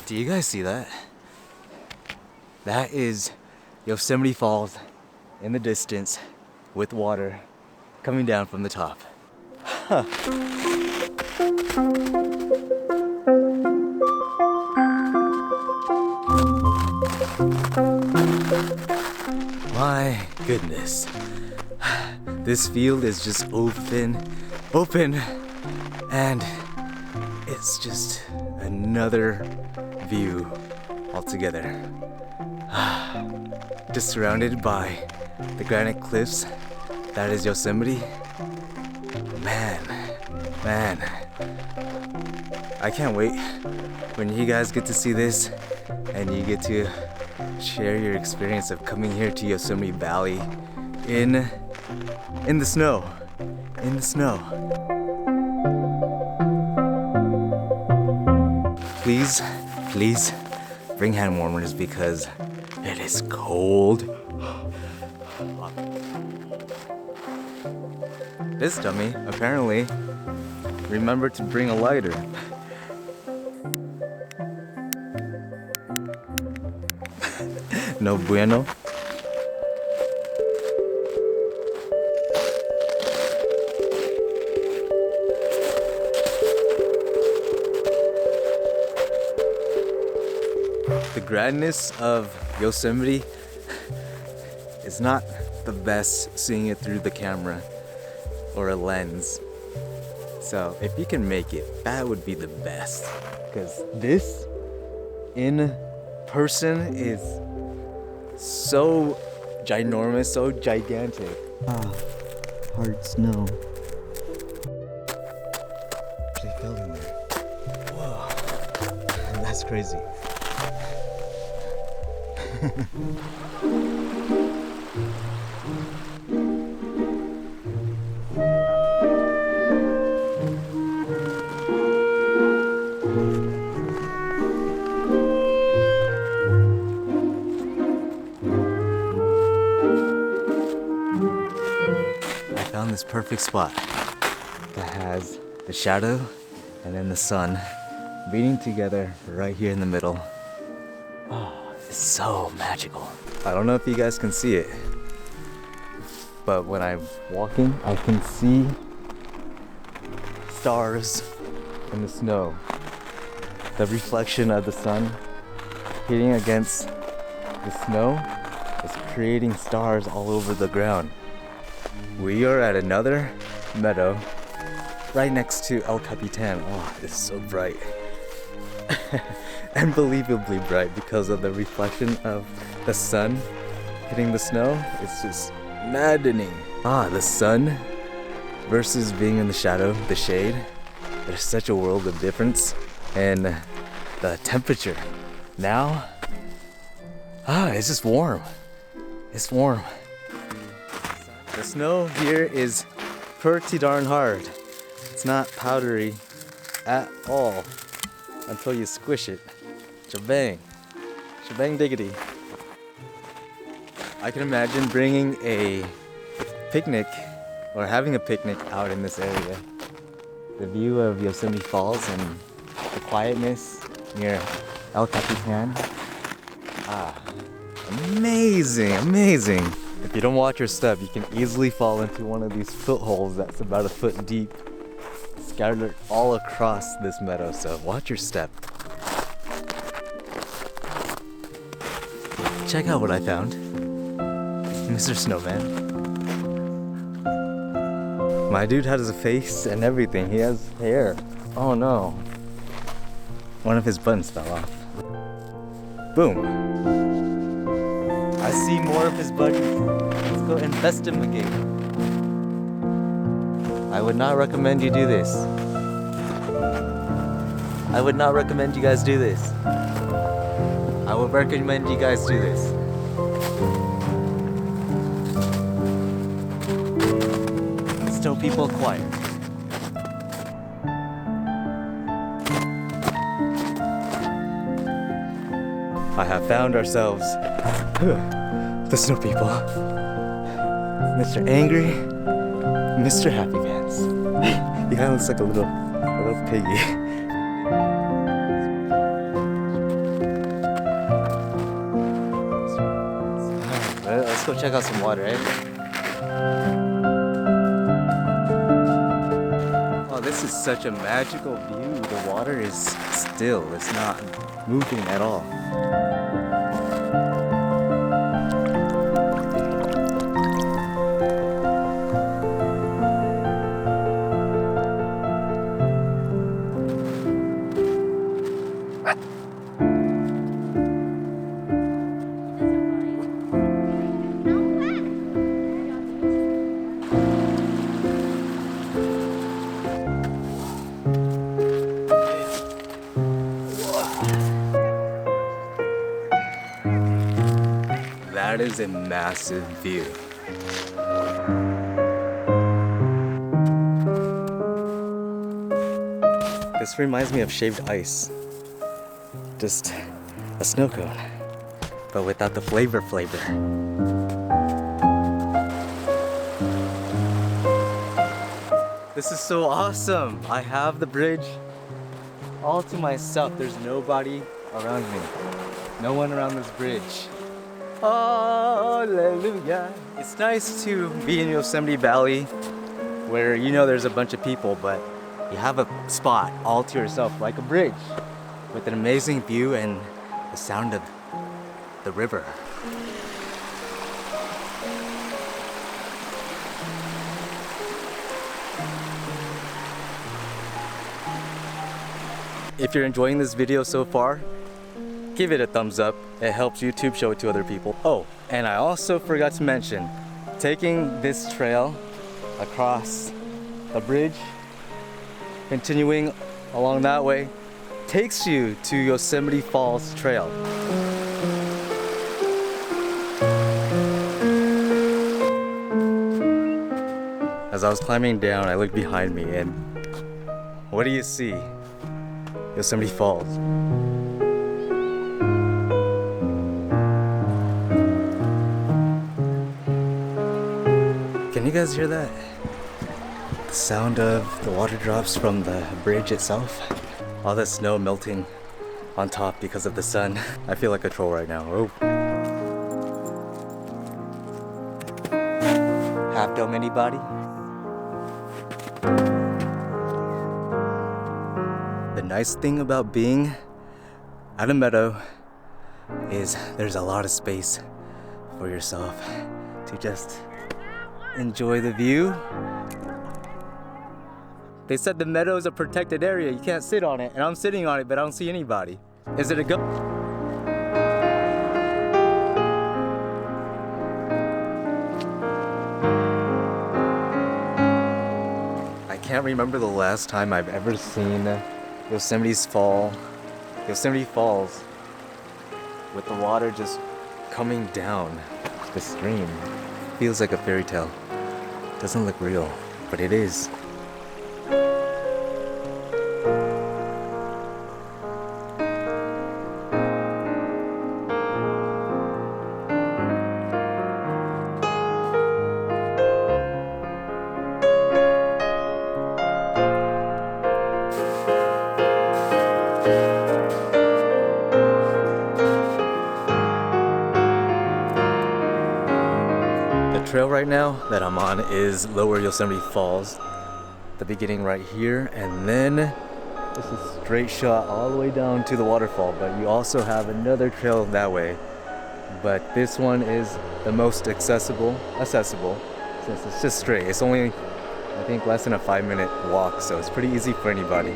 Do you guys see that? That is Yosemite Falls in the distance with water coming down from the top. Huh. My goodness. This field is just open, and it's just another view altogether. Just surrounded by the granite cliffs. That is Yosemite. Man, I can't wait when you guys get to see this and you get to share your experience of coming here to Yosemite Valley in the snow. Please bring hand warmers because it is cold. This dummy apparently remembered to bring a lighter. No bueno. The grandness of Yosemite is not the best seeing it through the camera or a lens. So if you can make it, that would be the best. Because this in person is so ginormous, so gigantic. Hard snow. Actually fell in there. Whoa, that's crazy. This perfect spot that has the shadow and then the sun beating together right here in the middle. Oh, it's so magical. I don't know if you guys can see it, but when I'm walking, I can see stars in the snow. The reflection of the sun hitting against the snow is creating stars all over the ground. We are at another meadow right next to El Capitan. Oh, it's so bright. Unbelievably bright because of the reflection of the sun hitting the snow. It's just maddening. The sun versus being in the shadow, the shade. There's such a world of difference. And the temperature. Now, it's just warm. It's warm. The snow here is pretty darn hard. It's not powdery at all until you squish it. Shabang. Shabang diggity. I can imagine bringing a picnic or having a picnic out in this area. The view of Yosemite Falls and the quietness near El Capitan. Amazing. If you don't watch your step, you can easily fall into one of these footholes that's about a foot deep, scattered all across this meadow, so watch your step. Check out what I found. Mr. Snowman. My dude has a face and everything. He has hair. Oh no. One of his buttons fell off. Boom. I see more of his buddies. Let's go investigate. I would not recommend you do this. I would not recommend you guys do this. I would recommend you guys do this. Still people quiet. I have found ourselves the snow people. Mr. Angry, Mr. Happy Pants. He kind of looks like a little piggy. go check out some water, eh? Oh, this is such a magical view. The water is still, it's not moving at all. That is a massive view. This reminds me of shaved ice. Just a snow cone, but without the flavor. This is so awesome. I have the bridge all to myself. There's nobody around me. No one around this bridge. Hallelujah. It's nice to be in Yosemite Valley where you know there's a bunch of people, but you have a spot all to yourself, like a bridge with an amazing view and the sound of the river. If you're enjoying this video so far, give it a thumbs up. It helps YouTube show it to other people. Oh, and I also forgot to mention, taking this trail across a bridge, continuing along that way, takes you to Yosemite Falls Trail. As I was climbing down, I looked behind me and what do you see? Yosemite Falls. Can you guys hear that? The sound of the water drops from the bridge itself. All the snow melting on top because of the sun. I feel like a troll right now. Oh. Half dome anybody? The nice thing about being at a meadow is there's a lot of space for yourself to just enjoy the view. They said the meadow is a protected area. You can't sit on it, and I'm sitting on it, but I don't see anybody. Is it a go? I can't remember the last time I've ever seen Yosemite Falls with the water just coming down the stream. Feels like a fairy tale. Doesn't look real, but it is. The trail right now that I'm on is Lower Yosemite Falls. The beginning right here, and then it's a straight shot all the way down to the waterfall, but you also have another trail that way. But this one is the most accessible since it's just straight. It's only, I think, less than a 5-minute walk, so it's pretty easy for anybody.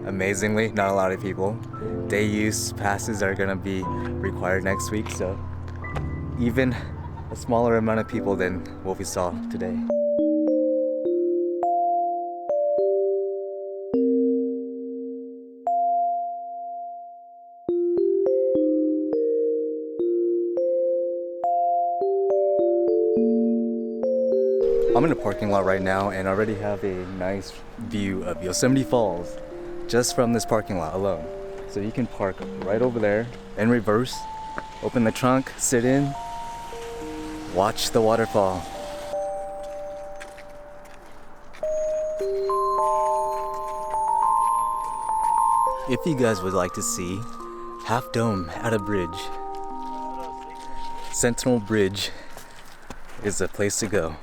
Amazingly, not a lot of people. Day use passes are gonna be required next week, so even a smaller amount of people than what we saw today. I'm in a parking lot right now and already have a nice view of Yosemite Falls just from this parking lot alone. So you can park right over there in reverse, open the trunk, sit in, watch the waterfall. If you guys would like to see Half Dome at a bridge, Sentinel Bridge is the place to go.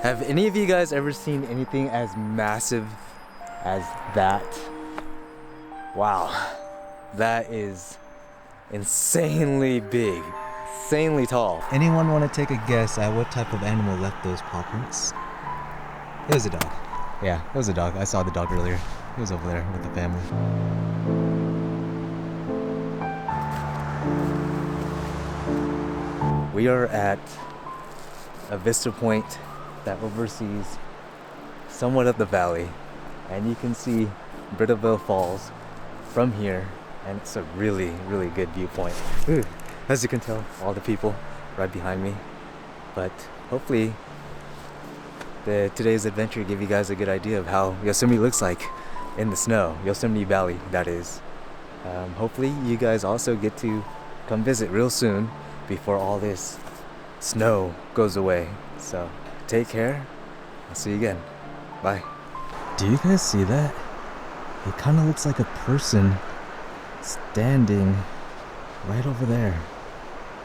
Have any of you guys ever seen anything as massive as that? Wow, that is insanely big, insanely tall. Anyone want to take a guess at what type of animal left those paw prints? It was a dog. Yeah, it was a dog. I saw the dog earlier. He was over there with the family. We are at a vista point that oversees somewhat of the valley, and you can see Merced Falls from here, and it's a really good viewpoint. Ooh, as you can tell, all the people right behind me. But hopefully today's adventure gave you guys a good idea of how Yosemite looks like in the snow. Yosemite Valley, that is. Hopefully you guys also get to come visit real soon before all this snow goes away. So take care. I'll see you again. Bye. Do you guys see that? It kind of looks like a person standing right over there,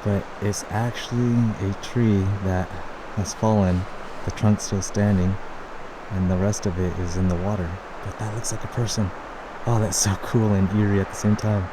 but it's actually a tree that has fallen. The trunk's still standing and the rest of it is in the water, but that looks like a person. Oh, that's so cool and eerie at the same time.